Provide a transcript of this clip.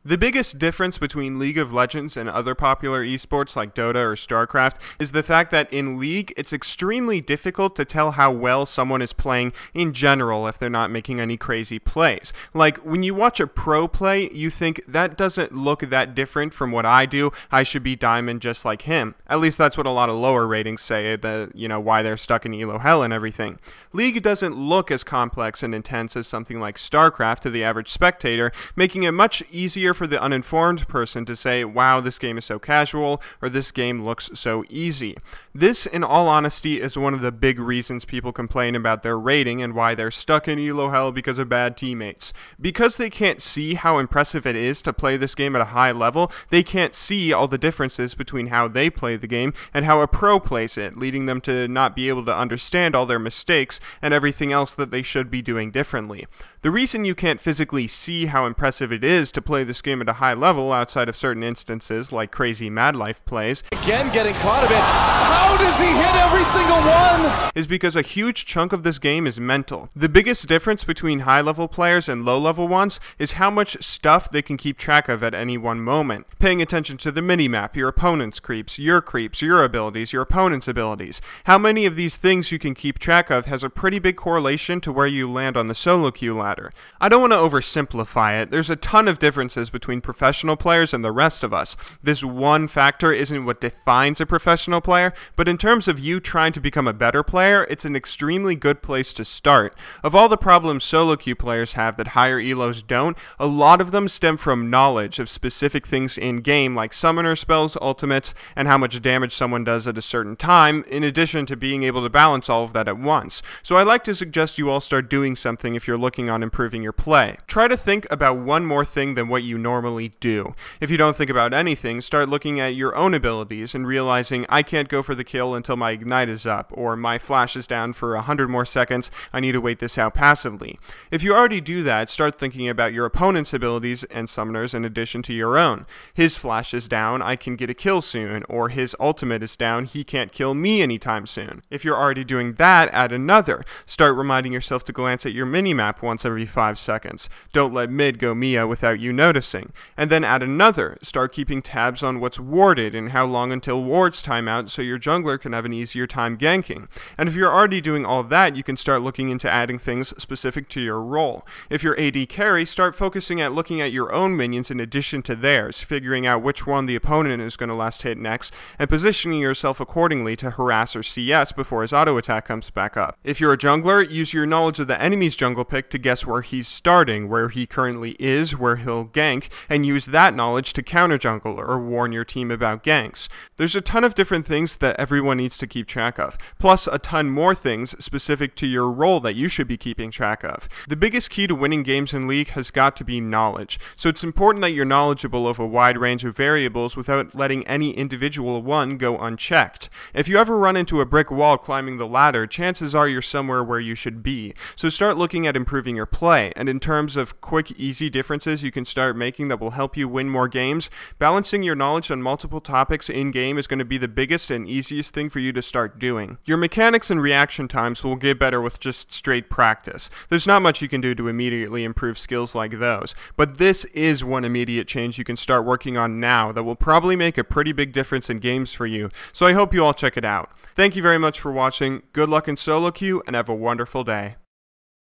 The biggest difference between League of Legends and other popular esports like Dota or StarCraft is the fact that in League, it's extremely difficult to tell how well someone is playing in general if they're not making any crazy plays. Like, when you watch a pro play, you think, that doesn't look that different from what I do, I should be diamond just like him. At least that's what a lot of lower ratings say, why they're stuck in elo hell and everything. League doesn't look as complex and intense as something like StarCraft to the average spectator, making it much easier for the uninformed person to say, wow, this game is so casual, or this game looks so easy. This, in all honesty, is one of the big reasons people complain about their rating and why they're stuck in elo hell because of bad teammates. Because they can't see how impressive it is to play this game at a high level, they can't see all the differences between how they play the game and how a pro plays it, leading them to not be able to understand all their mistakes and everything else that they should be doing differently. The reason you can't physically see how impressive it is to play this game at a high level outside of certain instances like crazy Mad Life plays, again getting caught a bit, how does he hit every single one? Is because a huge chunk of this game is mental. The biggest difference between high level players and low level ones is how much stuff they can keep track of at any one moment. Paying attention to the minimap, your opponent's creeps, your abilities, your opponent's abilities. How many of these things you can keep track of has a pretty big correlation to where you land on the solo queue ladder. I don't want to oversimplify it. There's a ton of differences between professional players and the rest of us. This one factor isn't what defines a professional player, but in terms of you trying to become a better player, it's an extremely good place to start. Of all the problems solo queue players have that higher elos don't, a lot of them stem from knowledge of specific things in game like summoner spells, ultimates, and how much damage someone does at a certain time, in addition to being able to balance all of that at once. So I like to suggest you all start doing something if you're looking on improving your play. Try to think about one more thing than what you normally do. If you don't think about anything, start looking at your own abilities and realizing I can't go for the kill until my ignite is up, or my flash is down for 100 more seconds, I need to wait this out passively. If you already do that, start thinking about your opponent's abilities and summoners in addition to your own. His flash is down, I can get a kill soon, or his ultimate is down, he can't kill me anytime soon. If you're already doing that, add another. Start reminding yourself to glance at your minimap once every 5 seconds. Don't let mid go Mia without you noticing. And then add another. Start keeping tabs on what's warded and how long until wards time out so your jungler can have an easier time ganking. And if you're already doing all that, you can start looking into adding things specific to your role. If you're AD carry, start focusing at looking at your own minions in addition to theirs, figuring out which one the opponent is going to last hit next, and positioning yourself accordingly to harass or CS before his auto attack comes back up. If you're a jungler, use your knowledge of the enemy's jungle pick to guess where he's starting, where he currently is, where he'll gank, and use that knowledge to counter jungle or warn your team about ganks. There's a ton of different things that everyone needs to keep track of, plus a ton more things specific to your role that you should be keeping track of. The biggest key to winning games in League has got to be knowledge, so it's important that you're knowledgeable of a wide range of variables without letting any individual one go unchecked. If you ever run into a brick wall climbing the ladder, chances are you're somewhere where you should be, so start looking at improving your play. And in terms of quick, easy differences you can start making that will help you win more games, balancing your knowledge on multiple topics in-game is going to be the biggest and easiest thing for you to start doing. Your mechanics and reaction times will get better with just straight practice. There's not much you can do to immediately improve skills like those, but this is one immediate change you can start working on now that will probably make a pretty big difference in games for you, so I hope you all check it out. Thank you very much for watching, good luck in solo queue, and have a wonderful day.